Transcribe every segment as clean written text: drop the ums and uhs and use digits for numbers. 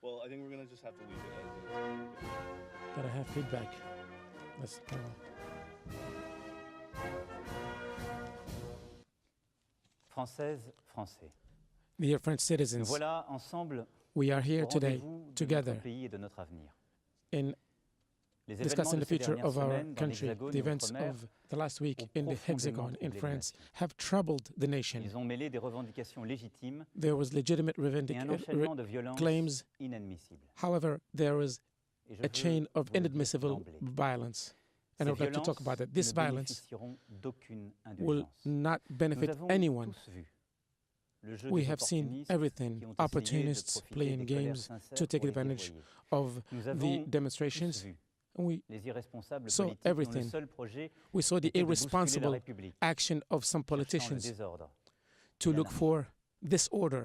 Well, I think we're gonna just have to leave it as is. Gotta have feedback. Let's Françaises, Français, Dear French nous citizens, voilà ensemble we are here au today rendez-vous de together notre pays et de notre avenir. in Les événements discussing de the ces future dernières of our semaines dans country. l'Hexagone The et events outre-mer of the last week ont in the profondément Hexagon in troublé la France nation. have troubled the nation. Ils ont mêlé des revendications légitimes There was legitimate et un enchaînement de violences claims. inadmissibles. However, there was Et je a chain veux of vous le dire inadmissible d'emblée. violence. And Ces I would like to talk about that. This violences ne violence bénéficieront d'aucune will indulgence. not Nous benefit avons anyone. tous vu le jeu We des have seen opportunistes everything. qui ont essayé de Opportunists profiter playing des colères games sincères to take pour les advantage dévoyer. of Nous the avons demonstrations. tous vu And we les irresponsables saw politiques dont le everything. seul projet We saw the était de bousculer la irresponsible République, action of some cherchant le politicians désordre. to et look l'anarchie. for disorder.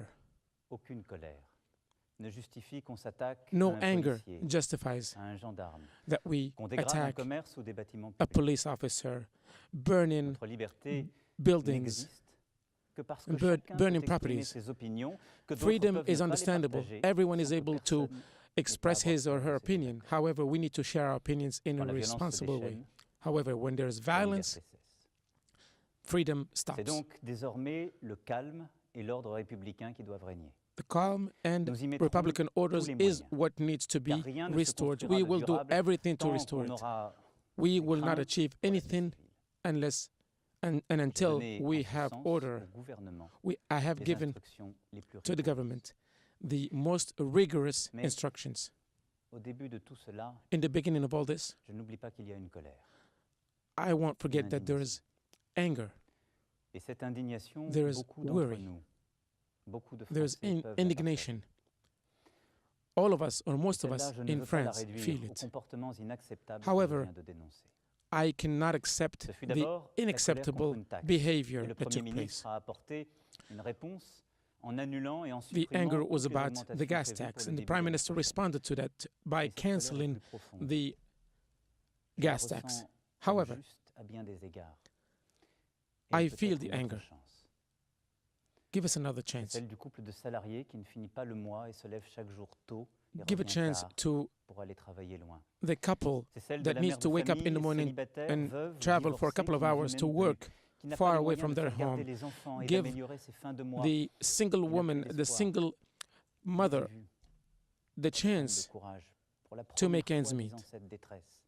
Aucune colère ne justifie qu'on s'attaque No à un anger policier, justifies à un gendarme, that we qu'on dégrade un attack commerce ou des bâtiments a publics. police officer, burning Notre liberté buildings, n'existe que parce que burning chacun peut exprimer properties. ses opinions, que d'autres Freedom peuvent is ne pas les understandable. partager, Everyone is sans que able to personne express n'ait à his or avoir her ses opinion. désaccords. However, we need to share our opinions in Quand a la violence se responsible way. déchaîne, However, when there is la violence, liberté cesse. freedom C'est stops. donc désormais le calme et l'ordre républicain qui doivent régner. The calm and Nous y mettrons Republican orders tous les is moyens, what needs to be car rien ne se restored. construira We de will do durable everything to tant restore qu'on it. aura We des will not craintes achieve pour la vie anything civile. unless and J'ai until donné we en ce have sens order. au gouvernement I have les given instructions les plus to the rigoureuses. government the most rigorous Mais- instructions. Au début de tout cela, In the beginning of all this, je n'oublie pas qu'il y a une colère. I won't forget that there is anger. Et cette indignation, There is beaucoup d'entre worry. nous, beaucoup de There is Français peuvent la indignation. All of us, or most of partager. us Celle-là, je ne in veux pas la France, réduire feel aux it. comportements inacceptables However, que je viens de dénoncer. I cannot accept Ce fut the d'abord la colère contre unacceptable une taxe. behavior Et le that Premier took place. ministre a apporté une réponse en annulant et en The supprimant anger was toutes les about the augmentations gas prévues tax, pour le and the début Prime de Minister l'année prochaine. responded to that by Et cette colère est canceling plus profonde. the Je la gas tax. ressens comme However, juste à bien des égards. I Et peut-être feel the une autre anger. chance. Give us another C'est chance. celle du couple de salariés qui ne finit pas le mois et se lève chaque jour tôt et Give a revient chance tard to pour aller travailler loin. the couple C'est celle de that la needs mère to de wake up in the famille, morning célibataire, and veuve ou travel for a divorcée, couple of qui ne vit hours même to plus, work qui n'a far pas les away moyens from de their faire garder home. les enfants et Give d'améliorer ses fins de mois. The single Il n'a woman, plus the d'espoir. single mother, J'ai vu the de chance. courage pour la to make première ends fois meet. disant cette détresse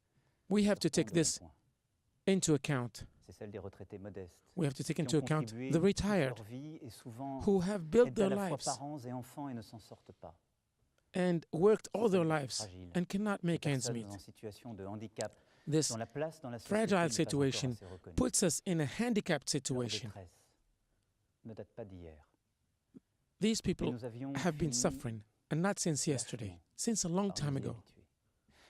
We have to sur tant take de this points. into account. C'est celle des retraités modestes We have to take qui into ont account contribué the toute retired leur vie et souvent who have built aident à their la fois lives parents et enfants et ne s'en sortent pas. and worked all their Celles lives fragiles, and cannot les make ends personnes meet. en situation de handicap This dont la place dans la société fragile n'est pas situation encore assez reconnue. puts us in a handicapped Leur situation. détresse ne date pas d'hier. These Et people nous avions have been fini suffering, and not since yesterday, lâchement since a long par time nous y ago. habituer.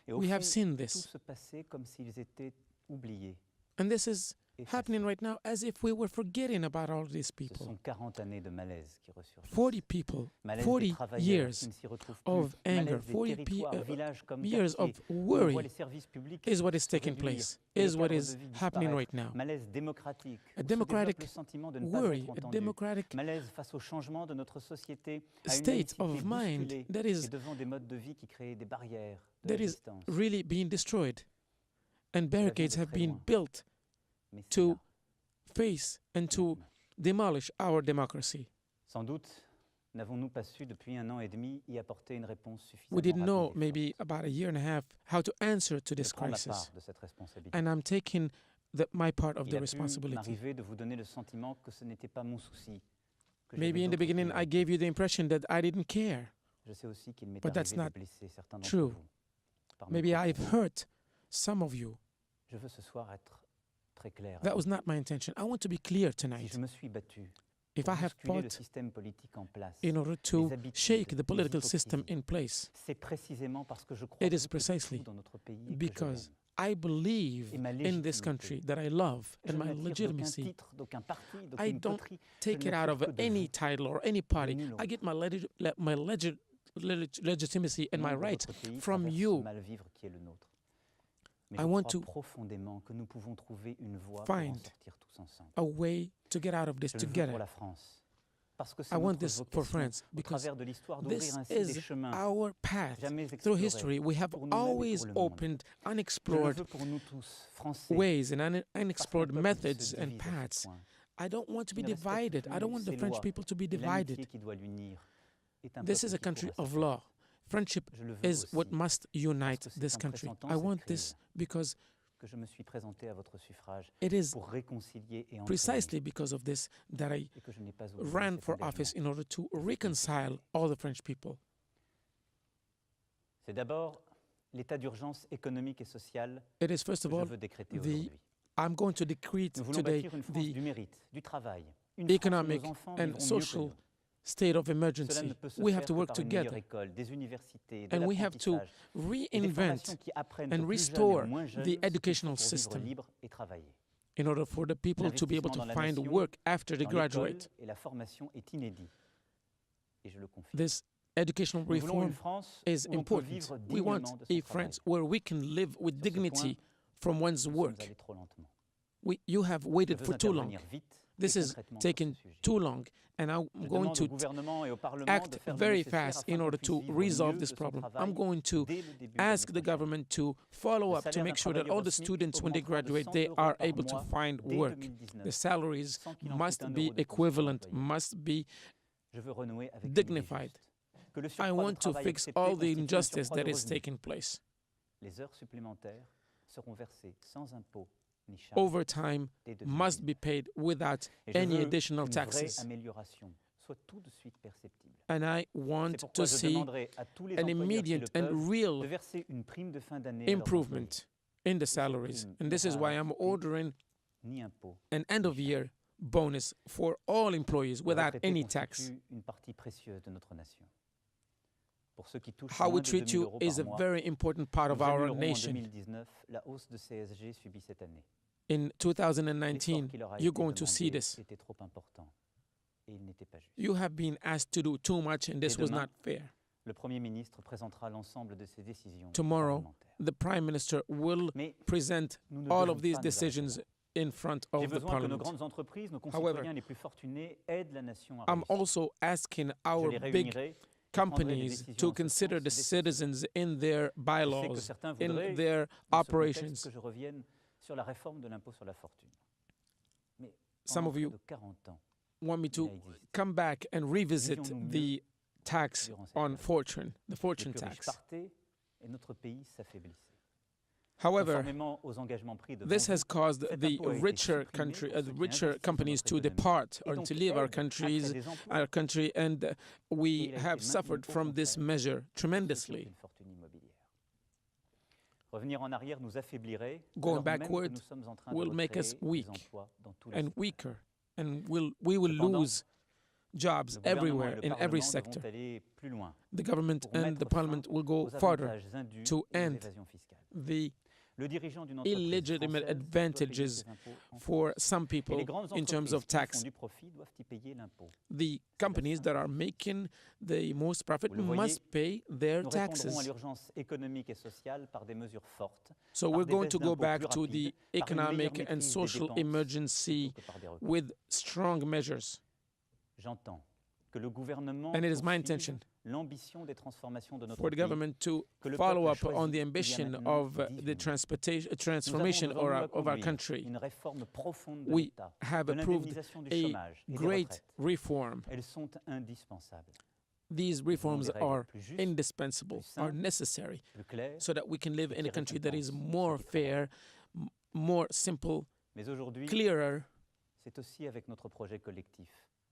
Et au We have fond, seen tout this. se passait comme s'ils étaient oubliés. And this is effacés. happening right now as if we were forgetting about all these Ce people. sont 40 années de malaise qui ressurgissent. 40 people, Malaise des 40 travailleurs years qui ne s'y retrouvent of plus. anger, Malaise des 40 territoires, villages comme years quartiers, of où on worry voit les services publics is what is se taking réduire, place, et les is what cadres is de vie happening disparaître. right now. Malaise démocratique, A où se democratic développe le sentiment de ne pas worry, être a entendu. democratic Malaise face au changement de notre société, à une state laïcité of mind bousculée that et is devant des modes de vie qui créent des barrières de that la is distance. really being destroyed. And barricades de have très been loin. built Mais c'est to là, face and to maintenant. demolish our democracy. Sans doute n'avons-nous pas su depuis 1 an et demi y apporter une réponse suffisamment We didn't know, rapide et maybe forte. about a year and a half, how to answer to Je this prends ma crisis. part de cette responsabilité. And I'm taking my part of Il the a pu responsibility. m'arriver de vous donner le sentiment que ce n'était pas mon souci. Que Maybe j'avais in the d'autres beginning I priorités. gave you the impression that I didn't care. Je sais aussi qu'il m'est But that's arrivé not de blesser certains d'entre true. vous. par mes Maybe propos. I've hurt some of you. Je veux ce soir être très clair. That was not my intention. I want to be clear Si tonight. je me suis battu If pour I have bousculer le fought système politique en place, in order to les habitudes, shake the les political system hypocrisies, in place, c'est précisément parce que je crois it is beaucoup precisely tout dans notre pays et que je because l'aime. I believe Et ma in this légitimité. country that I love Je and ne my m'attire d'aucun legitimacy. titre, d'aucun parti, I d'aucune don't coterie. take Je it ne out of m'attire que de any vous, title or any party. nul I get my legitimacy and nom my de rights votre pays from traverse ce you. mal-vivre qui est le nôtre. Mais I je want crois to profondément que nous pouvons trouver une voie pour en find sortir tous ensemble. a way to get out of this Je le veux together. pour la France. Parce que I c'est want notre this for vocation France au because travers de l'histoire this d'ouvrir ainsi des is chemins our path. jamais Through explorés history, we have pour nous-mêmes et always pour le monde. opened Je le unexplored veux pour nous tous, Français, ways and parce qu'un unexplored peuple methods se and divise à ce paths. point. I don't want to be Il ne respecte divided. I plus don't want the ses French lois. people to be Et l'amitié divided. qui doit l'unir est un This peuple is a qui country pourra of s'affirmer. law. Friendship Je le veux is what aussi must unite parce que this c'est en country. pressentant I cette want crise this because que je me suis présenté à votre suffrage it is pour réconcilier et entraider, precisely because of this that I et que je n'ai pas oublié ran cet for engagement. office in order to reconcile all the French people. C'est d'abord l'état d'urgence économique et social It is first que of je all, veux décréter the aujourd'hui. I'm going to decree Nous voulons today bâtir une France the du mérite, du travail, une economic France où nos enfants and vivront mieux que social nous. state of Cela emergency. ne peut se We faire have to que work par une meilleure together école, des universités, de and we have to l'apprentissage, et des reinvent formations qui apprennent and aux plus jeunes et restore aux moins jeunes the ce qu'il faut educational pour vivre system libre et travailler. in order for the people to be able to L'investissement dans la find nation, work after they Dans l'école graduate. et la formation est inédit, et je le confirme. This educational Nous voulons une reform France is où l'on peut important. vivre We want dignement de a son travail. France where we can live with Sur ce dignity point, from one's Nous sommes work. allés trop lentement. You have Je waited veux for too long. intervenir vite et This is concrètement sur taken ce sujet. too long, and I'm Je going demande to au gouvernement et au Parlement de act faire le very nécessaire fast afin in qu'on order puisse to vivre resolve mieux this de son problem. travail I'm going to dès le début de ask l'année the prochaine. government to follow Le up to salaire make d'un sure that all travailleur the au SMIC students, when they augmentera de graduate, 100 they euros are par able to mois find dès work. 2019, The salaries sans qu'il en must coûte un be euro de plus aux equivalent, employés. must be Je veux renouer avec dignified. que le I surcroît de want to travail fix accepté all the constitue un injustice surcroît de that is revenus. taking place. Les heures supplémentaires seront versées sans impôt ni charge Overtime dès must 2019. be paid without Et je any veux additional qu'une vraie taxes. amélioration soit tout de suite perceptible. And I C'est want pourquoi to je see demanderai à tous les an employeurs qui le immediate and peuvent real de verser une prime de fin d'année à leurs employés. improvement in the salaries. prime And this is why I'm n'aura ordering Ni impôt. an end of year bonus for all employees Les without retraités any tax. constituent une partie précieuse de notre nation. Pour ceux qui touchent How moins we de treat 2 000 you euros is par a mois, very important part of nous our annulerons en nation. 2019 la hausse de CSG subie cette année. In L'effort 2019, qui leur a you're été going to see demandé this. était trop important et il n'était pas juste. You have been asked to do too much, and this Et was demain, not fair. Le Premier ministre présentera l'ensemble de ses décisions aux Tomorrow, parlementaires. the Prime Minister will Mais present nous ne all devons of these pas nous arrêter decisions là. in front J'ai of the besoin que nos Parliament. grandes entreprises, nos However, concitoyens les plus fortunés aident la nation à I'm réussir. also asking Je our les big réunirai et prendrai des companies décisions to en ce consider sens the dès ce soir. citizens in their Je sais que bylaws, certains in voudraient, their dans ce operations. contexte, que je revienne sur la réforme de l'impôt sur la fortune. Mais Some pendant of plus you de 40 ans, want me il to a existé. come back and revisit Vivions-nous the tax durant cette on période. fortune, the Les fortune plus riches tax. partaient et notre pays s'affaiblissait. However, Conformément aux engagements pris devant this vous, has caused cet the impôt a été richer supprimé country, pour the ceux qui richer investissent dans companies notre to économie depart et or donc to qui leave our aident à créer countries, des emplois. our country, and Et we il a été have maintenu suffered au from this contraire measure pour ceux qui ont tremendously. une fortune immobilière. Revenir en arrière nous affaiblirait, Going alors même que backward nous sommes en train will de make us recréer weak des emplois dans tous les and secteurs. weaker, and we will Cependant, lose jobs Le gouvernement everywhere et le in every Parlement sector. devront aller plus loin The government pour and mettre the parliament fin will go aux farther avantages indus to et aux end évasions fiscales. the Le dirigeant d'une entreprise illegitimate française doit payer advantages ses impôts en for France. some Et people les grandes in terms entreprises of qui font tax. du profit doivent y payer l'impôt. The companies that are making the most profit Vous le voyez, must pay their Nous répondrons à taxes. l'urgence économique et sociale par des mesures fortes, So par we're des going baisses to go d'impôts back plus to the rapides, par une economic meilleure and maîtrise des social dépenses emergency plutôt que par des recours. with strong measures. J'entends que le gouvernement And it is my poursuive intention l'ambition des transformations de notre for the pays. government to que le follow peuple a up on choisi the il y a ambition maintenant of 18 the mois. transformation Nous avons devant nous à of our conduire country. une réforme profonde de We l'État, have de approved l'indemnisation du a chômage et des great retraites. reform. Elles sont indispensables. These Nous voulons reforms des règles are plus justes, indispensable, plus are simples, necessary, plus claires, so that we can live et in qui a country that is récompensent more ceux qui travaillent. fair, more simple, Mais aujourd'hui, clearer. c'est aussi avec notre projet collectif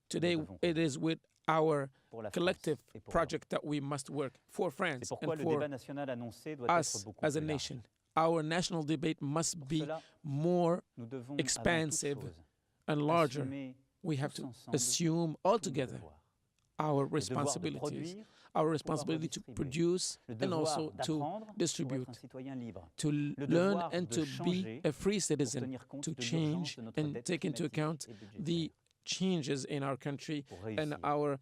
Today, devons it is with our pour la France collective et pour l'Europe. project that we must work for C'est France pourquoi and le for débat national annoncé doit être us beaucoup as a plus large. nation. Our national debate must Pour be cela, more nous devons expansive avant toute chose, and larger. assumer We have tous to ensemble assume tous nos altogether devoirs. our Le devoir de responsibilities, produire, our responsibility to redistribuer. produce le and devoir also to d'apprendre pour distribute, être un citoyen libre, to le learn devoir and de to be changer a free pour citizen, tenir compte to de l'urgence change de notre and dette take into climatique account et the budgétaire. changes in our country Pour and réussir, our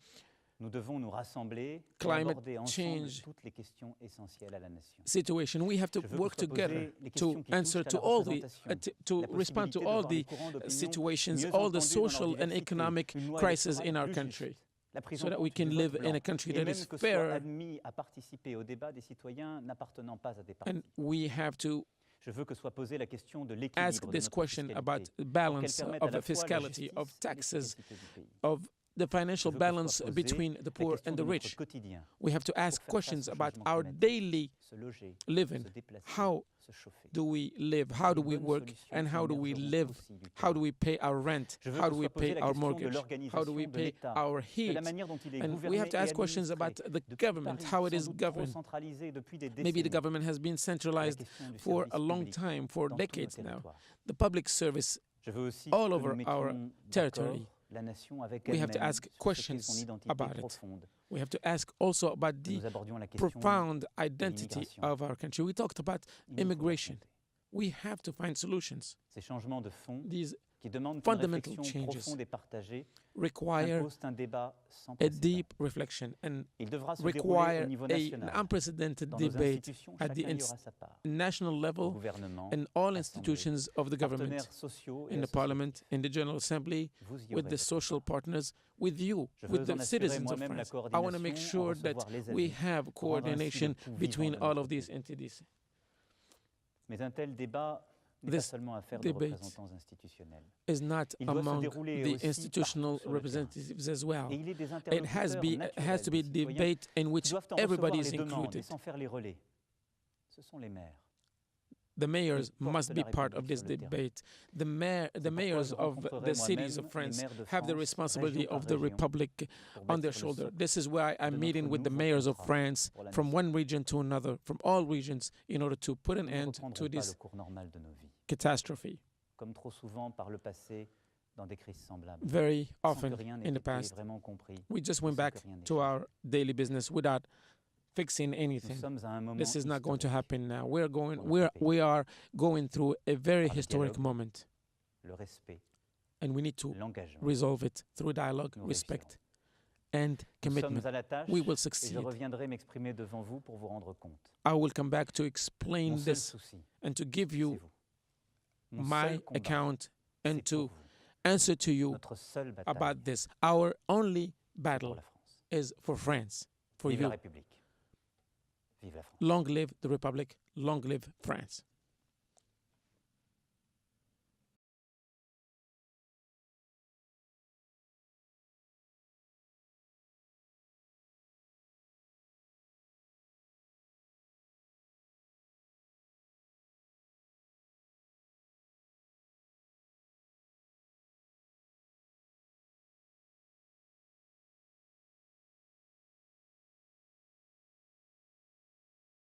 Nous devons nous rassembler et climate aborder ensemble change toutes les questions essentielles à la nation. situation. We have to Je veux work que soient together posées les questions to qui answer touchent à to la all the représentation, to la respond to possibilité de all voir les the courants d'opinion situations, mieux all the entendus dans leur social and diversité, economic une loi crises électorale in our plus country, juste, la prise so en that we compte can du live vote in a blanc, country et that même is que soient fair, admis à participer au débat des citoyens n'appartenant pas à des and partis. we have to Je veux que soit posée la question de ask l'équilibre de this notre question about fiscalité, pour qu'elle balance permette à of la fois la fiscality, justice of et taxes, l'efficacité du pays. of the financial Je veux que balance soit posée between the la poor question and de the notre rich. quotidien, We have to ask pour faire face questions au about changement our climatique, daily se loger, living. se déplacer, How se chauffer. do we live? How do we bonnes work? solutions And how do we émergeront live? aussi du How do terrain. we pay our rent? Je veux How que do we soit posée pay la our question de mortgage? How do l'organisation we de pay l'État, our de la heat? manière dont il est And we gouverné have to et ask questions administré. about the Depuis government, Paris, how it sans is doute trop governed. centralisé depuis des Maybe the décennies. government has been La centralized question du for a service long public time, for dans tous nos decades now. territoires. The public service, Je veux aussi all que over nous our mettions territory. d'accord la nation avec We have to elle-même ask sur ce qu'est questions son identité about it. profonde. We have to ask also about Que the nous abordions la question profound de identity l'immigration. of our country. We talked about Il nous faut immigration. l'affronter. We have to find solutions. Ces changements de fond These qui demandent qu'une fundamental réflexion changes profonde et partagée require imposent un débat sans a précédent. deep reflection and Il devra se dérouler au require niveau an national. unprecedented Dans nos debate institutions, at the chacun y aura sa part. national Au level gouvernement, and all Assemblée, institutions of the government, partenaires sociaux et in the associatifs. parliament, in the General Assembly, Vous y with aurez the votre social part. partners, with you, Je with veux the en assurer citizens of moi-même la France. I want to make coordination, en sure that recevoir les we avis, have pour rendre ainsi coordination le pouls vivant between de all notre of these pays. entities. Mais un tel débat n'est pas This seulement affaire de debate représentants institutionnels. Is not Il doit se among dérouler the aussi institutional partout sur le terrain. representatives as well. Et il est des It has interlocuteurs to be naturels des citoyens debate in qui which doivent en everybody recevoir is les demandes et included. sans faire les relais. Ce sont les maires. The mayors portent must la be part of République this sur le terrain. debate. The pourquoi mayors je of rencontrerai the cities moi-même of les France maires de have the France, responsibility région par of the région, republic pour on their mettre le shoulder. socle This is why I'm de meeting notre with the nouveau mayors of contrat France pour la from nation. one region to another, from all regions, in order to put an Nous ne end reprendrons to pas le this cours normal de nos vies, catastrophe. comme trop souvent par le passé dans des crises semblables, Very sans often que rien n'ait in the été past, vraiment compris. we just went sans back que rien n'ait to changé. our daily business without fixing Nous anything. sommes à un moment This is not going to historique. happen now. pour notre pays. We are going through a very Par le historic dialogue, moment, Le respect, and we need to l'engagement. resolve it through dialogue, Nous respect, and Nous commitment. sommes à la tâche We will et je succeed. reviendrai m'exprimer devant vous pour vous rendre compte. I will come back to explain Mon seul this souci, and to give c'est you vous. Mon my seul combat, account and c'est to pour vous. answer to you Notre seule bataille, about this. Our only c'est pour battle la France. is for France, for Vive la you. République. Vive la France. Long live the Republic, long live France.